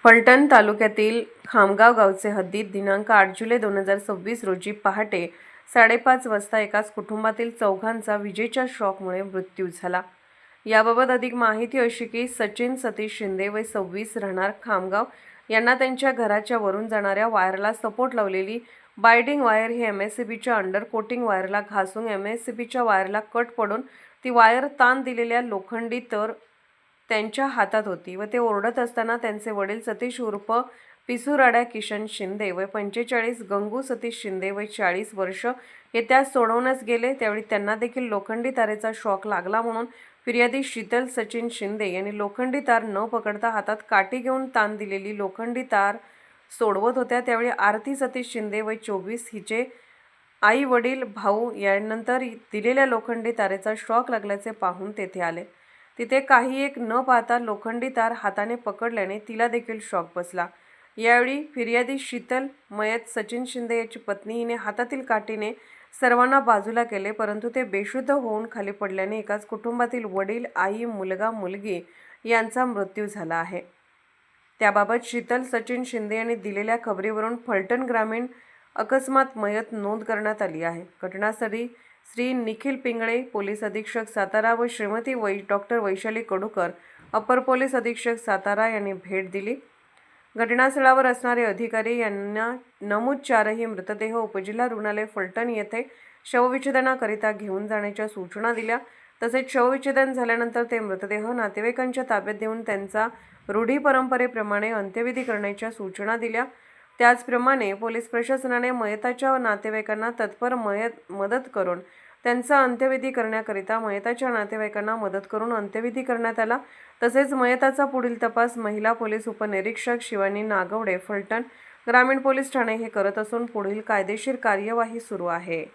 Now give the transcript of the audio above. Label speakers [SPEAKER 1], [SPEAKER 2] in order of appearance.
[SPEAKER 1] फलटण तालुक्यातील खामगाव गावचे हद्दीत दिनांक 8 जुलै 2026 रोजी पहाटे 5:30 वाजता एकाच कुटुंबातील चौघांचा विजेच्या शॉकमुळे मृत्यू झाला। याबाबत अधिक माहिती अशी की सचिन सतीश शिंदे वय 26 राहणार खामगाव यांना त्यांच्या घराच्या वरून जाणाऱ्या वायरला सपोर्ट लावलेली बायडिंग वायर ही एमएससीबीच्या अंडर कोटिंग वायरला घासून एमएससीबीच्या वायरला कट पडून ती वायर ताण दिलेल्या लोखंडी तर त्यांच्या हातात होती व ते ओरडत असताना त्यांचे वडील सतीश उर्फ पिसुराड्या किशन शिंदे वय 45, गंगू सतीश शिंदे वय 40 वर्ष हे त्यास सोडवण्यास गेले। त्यावेळी त्यांना देखील लोखंडी तारेचा शॉक लागला म्हणून फिर्यादी शीतल सचिन शिंदे यांनी लोखंडी तार न पकडता हातात काठी घेऊन ताण दिलेली लोखंडी तार सोडवत होत्या। त्यावेळी आरती सतीश शिंदे वय 24 हिचे आई वडील भाऊ यानंतर दिलेल्या लोखंडी तारेचा शॉक लागल्याचे पाहून तेथे आले। तिथे काही एक न पाहता लोखंडी तार हाताने पकडल्याने तिला देखील शॉक बसला। यावेळी फिर्यादी शीतल मयत सचिन शिंदे याची पत्नी हिने हातातील काठीने सर्वांना बाजूला केले, परंतु ते बेशुद्ध होऊन खाली पडल्याने एकाच कुटुंबातील वडील, आई, मुलगा, मुलगी यांचा मृत्यू झाला आहे। त्याबाबत शीतल सचिन शिंदे यांनी दिलेल्या खबरीवरून फलटण ग्रामीण अकस्मात मयत नोंद करण्यात आली आहे। घटनास्थळी श्री निखिल पिंगळे पोलीस अधीक्षक सातारा व श्रीमती डॉक्टर वैशाली कडूकर अपर पोलीस अधीक्षक सातारा यांनी भेट दिली। घटनास्थळावर असणारे अधिकारी यांना नमूद 4ही मृतदेह उपजिल्हा रुग्णालय फलटण येथे शवविच्छेदनाकरिता घेऊन जाण्याच्या सूचना दिल्या। तसेच शवविच्छेदन झाल्यानंतर ते मृतदेह नातेवाईकांच्या ताब्यात देऊन त्यांचा रूढी परंपरेप्रमाणे अंत्यविधी करण्याच्या सूचना दिल्या। त्याचप्रमाणे पोलीस प्रशासनाने मयताच्या नातेवाईकांना तत्पर मदत करून त्यांचा अंत्यविधी करण्याकरिता मयताच्या नातेवाईकांना मदत करून अंत्यविधी करण्यात आला। तसेच मयताचा पुढील तपास महिला पोलीस उपनिरीक्षक शिवानी नागवडे फलटण ग्रामीण पोलीस ठाणे हे करत असून पुढील कायदेशीर कार्यवाही सुरू आहे।